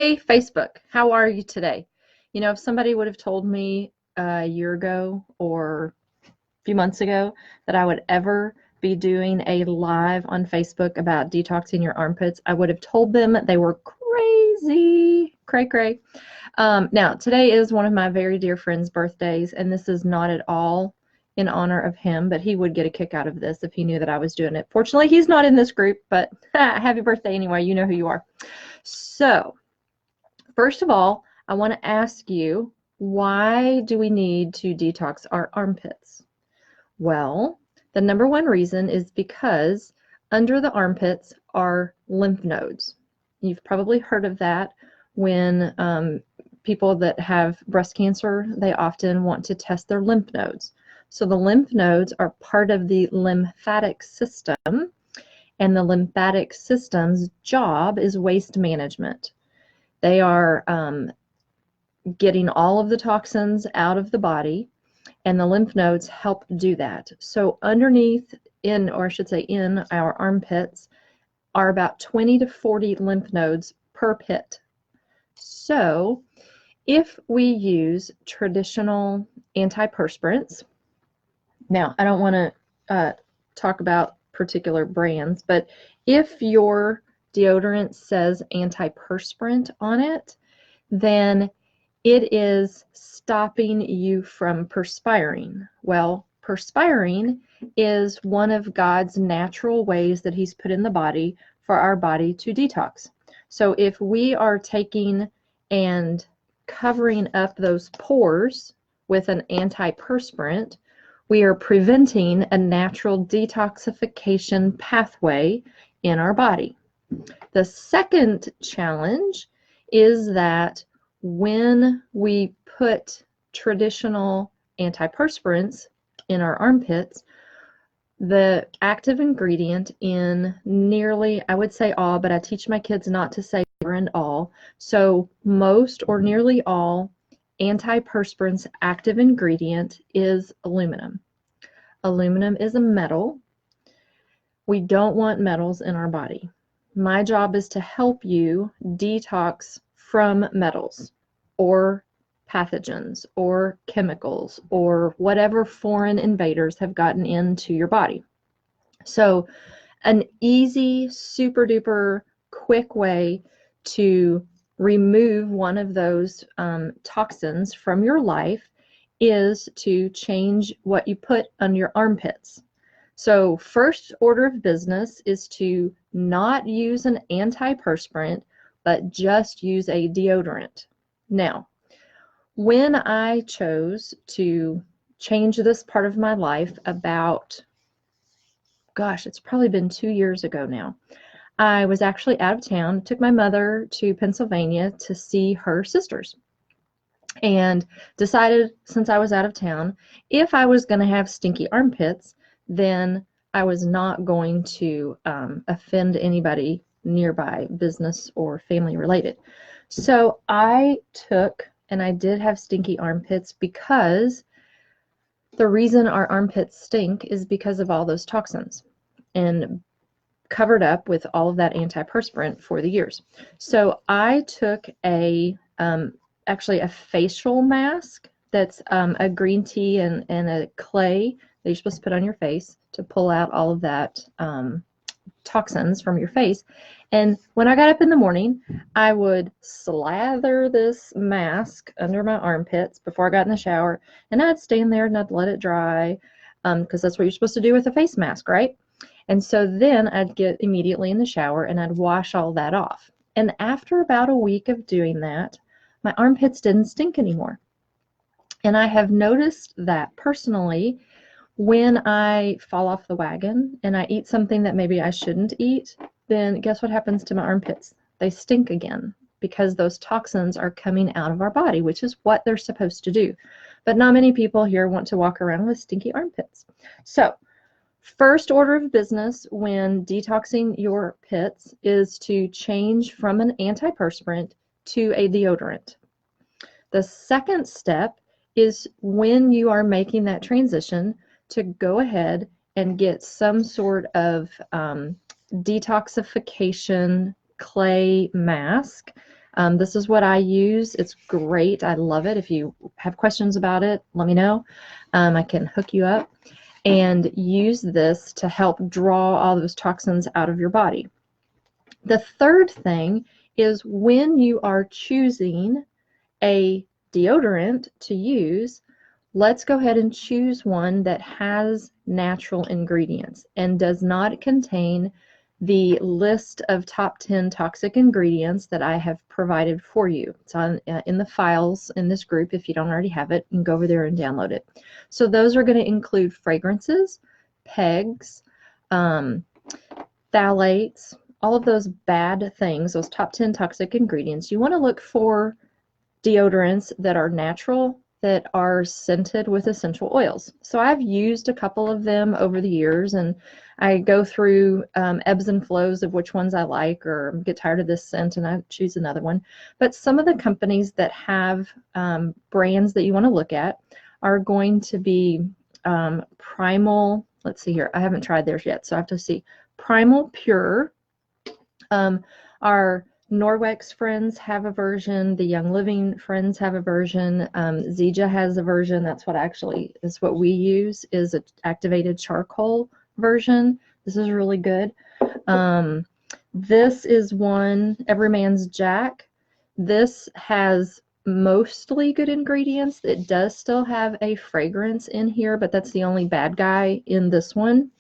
Hey, Facebook, how are you today? You know, if somebody would have told me a year ago or a few months ago that I would ever be doing a live on Facebook about detoxing your armpits, I would have told them they were crazy. Cray cray. Now, today is one of my very dear friend's birthdays, and this is not at all in honor of him, but he would get a kick out of this if he knew that I was doing it. Fortunately, he's not in this group, but happy birthday anyway. You know who you are. So, first of all, I want to ask you, why do we need to detox our armpits? Well, the number one reason is because under the armpits are lymph nodes. You've probably heard of that when people that have breast cancer, they often want to test their lymph nodes. So the lymph nodes are part of the lymphatic system, and the lymphatic system's job is waste management. They are getting all of the toxins out of the body, and the lymph nodes help do that. So underneath, or I should say in our armpits, are about 20 to 40 lymph nodes per pit. So if we use traditional antiperspirants, now I don't want to talk about particular brands, but if your deodorant says antiperspirant on it, then it is stopping you from perspiring. Well, perspiring is one of God's natural ways that He's put in the body for our body to detox. So if we are taking and covering up those pores with an antiperspirant, we are preventing a natural detoxification pathway in our body. The second challenge is that when we put traditional antiperspirants in our armpits, the active ingredient in nearly, I would say all, but I teach my kids not to say ever and all. So most or nearly all antiperspirants active ingredient is aluminum. Aluminum is a metal. We don't want metals in our body. My job is to help you detox from metals or pathogens or chemicals or whatever foreign invaders have gotten into your body. So an easy, super duper quick way to remove one of those toxins from your life is to change what you put on your armpits. So first order of business is to not use an antiperspirant, but just use a deodorant. Now, when I chose to change this part of my life about, gosh, it's probably been 2 years ago now, I was actually out of town, took my mother to Pennsylvania to see her sisters, and decided, since I was out of town, if I was going to have stinky armpits, then I was not going to offend anybody nearby, business or family related. So I took, and I did have stinky armpits because the reason our armpits stink is because of all those toxins and covered up with all of that antiperspirant for the years. So I took actually a facial mask that's a green tea and a clay that you're supposed to put on your face to pull out all of that toxins from your face. And when I got up in the morning, I would slather this mask under my armpits before I got in the shower, and I'd stand there and I'd let it dry, because that's what you're supposed to do with a face mask, right? And so then I'd get immediately in the shower and I'd wash all that off. And after about a week of doing that, my armpits didn't stink anymore. And I have noticed that personally when I fall off the wagon and I eat something that maybe I shouldn't eat, then guess what happens to my armpits? They stink again because those toxins are coming out of our body, which is what they're supposed to do. But not many people here want to walk around with stinky armpits. So first order of business when detoxing your pits is to change from an antiperspirant to a deodorant. The second step is when you are making that transition to go ahead and get some sort of detoxification clay mask. This is what I use. It's great. I love it. If you have questions about it, let me know. I can hook you up and use this to help draw all those toxins out of your body. The third thing is when you are choosing a deodorant to use, let's go ahead and choose one that has natural ingredients and does not contain the list of top 10 toxic ingredients that I have provided for you. It's on in the files in this group. If you don't already have it, you can go over there and download it. So those are going to include fragrances, PEGs, phthalates, all of those bad things, those top 10 toxic ingredients. You want to look for deodorants that are natural, that are scented with essential oils. So I've used a couple of them over the years, and I go through ebbs and flows of which ones I like, or get tired of this scent and I choose another one. But some of the companies that have brands that you want to look at are going to be Primal. Let's see here. I haven't tried theirs yet, so I have to see. Primal Pure. Our Norwex friends have a version. The Young Living friends have a version. Zija has a version. That's what we use, is an activated charcoal version. This is really good. This is one, Everyman's Jack. This has mostly good ingredients. It does still have a fragrance in here, but that's the only bad guy in this one.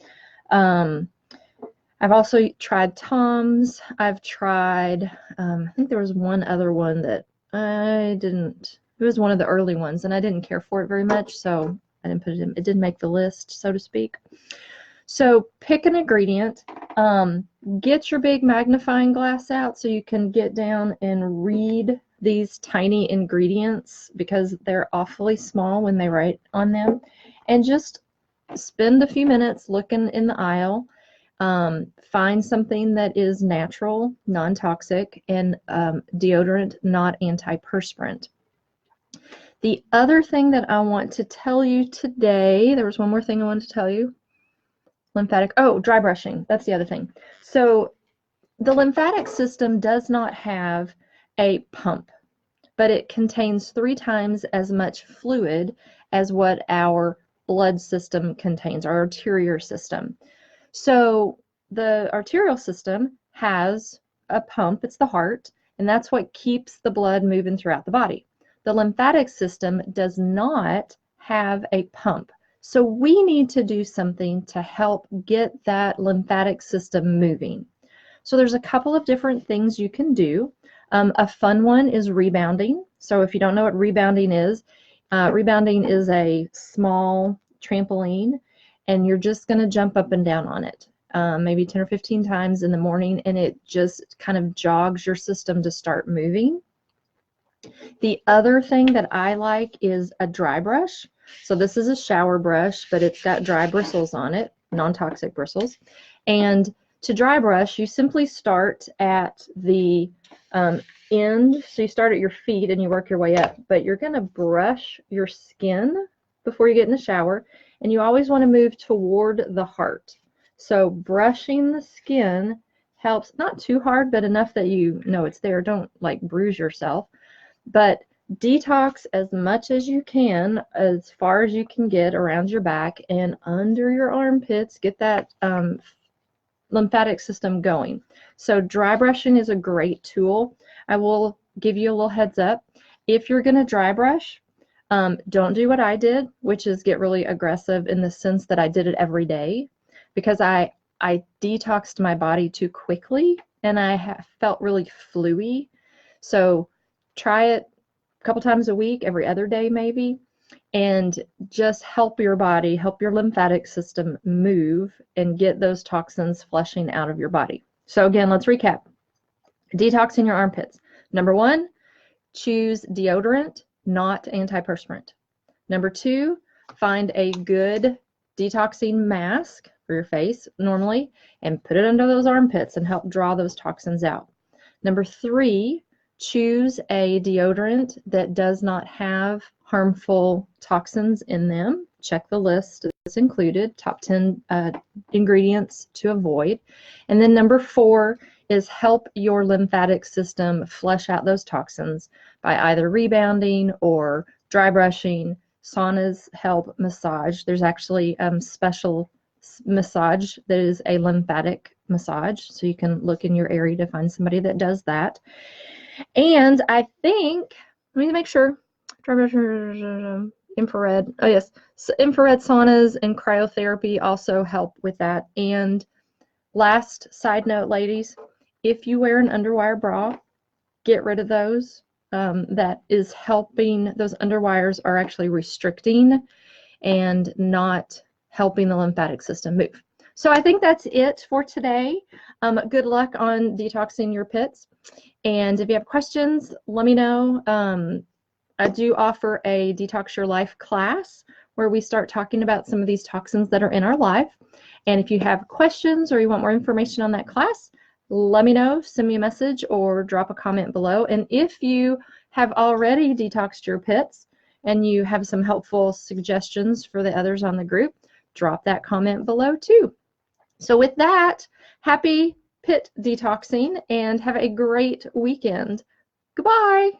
I've also tried Tom's. I've tried, I think there was one other one that it was one of the early ones, and I didn't care for it very much, so I didn't put it in. It didn't make the list, so to speak. So pick an ingredient. Get your big magnifying glass out so you can get down and read these tiny ingredients, because they're awfully small when they write on them. And just spend a few minutes looking in the aisle. Find something that is natural, non-toxic, and deodorant, not antiperspirant. The other thing that I want to tell you today, there was one more thing I wanted to tell you. Dry brushing. That's the other thing. So the lymphatic system does not have a pump, but it contains 3 times as much fluid as what our blood system contains, our arterial system. So the arterial system has a pump, it's the heart, and that's what keeps the blood moving throughout the body. The lymphatic system does not have a pump. So we need to do something to help get that lymphatic system moving. So there's a couple of different things you can do. A fun one is rebounding. So if you don't know what rebounding is a small trampoline, and you're just going to jump up and down on it, maybe 10 or 15 times in the morning, and it just kind of jogs your system to start moving. The other thing that I like is a dry brush. So this is a shower brush, but it's got dry bristles on it, non-toxic bristles. And to dry brush, you simply start at the end. So you start at your feet and you work your way up, but you're going to brush your skin before you get in the shower. And you always want to move toward the heart. So brushing the skin helps, not too hard, but enough that you know it's there. Don't like bruise yourself. But detox as much as you can, as far as you can get around your back and under your armpits. Get that lymphatic system going. So dry brushing is a great tool. I will give you a little heads up. If you're going to dry brush, don't do what I did, which is get really aggressive in the sense that I did it every day, because I detoxed my body too quickly and I felt really fluey. So try it a couple times a week, every other day maybe, and just help your body, help your lymphatic system move and get those toxins flushing out of your body. So again, let's recap. Detoxing your armpits. Number 1, choose deodorant, not antiperspirant. Number 2, find a good detoxing mask for your face normally and put it under those armpits and help draw those toxins out. Number 3, choose a deodorant that does not have harmful toxins in them. Check the list that's included, top 10 ingredients to avoid. And then number 4 is help your lymphatic system flush out those toxins by either rebounding or dry brushing. Saunas help massage. There's actually special massage that is a lymphatic massage, so you can look in your area to find somebody that does that. And I think, let me make sure, infrared, oh yes, so infrared saunas and cryotherapy also help with that. And last side note, ladies, if you wear an underwire bra, get rid of those. That is helping, those underwires are actually restricting and not helping the lymphatic system move. So I think that's it for today. Good luck on detoxing your pits. And if you have questions, let me know. I do offer a Detox Your Life class where we start talking about some of these toxins that are in our life. And if you have questions or you want more information on that class, let me know, send me a message or drop a comment below. And if you have already detoxed your pits and you have some helpful suggestions for the others on the group, drop that comment below too. So with that, happy pit detoxing and have a great weekend. Goodbye.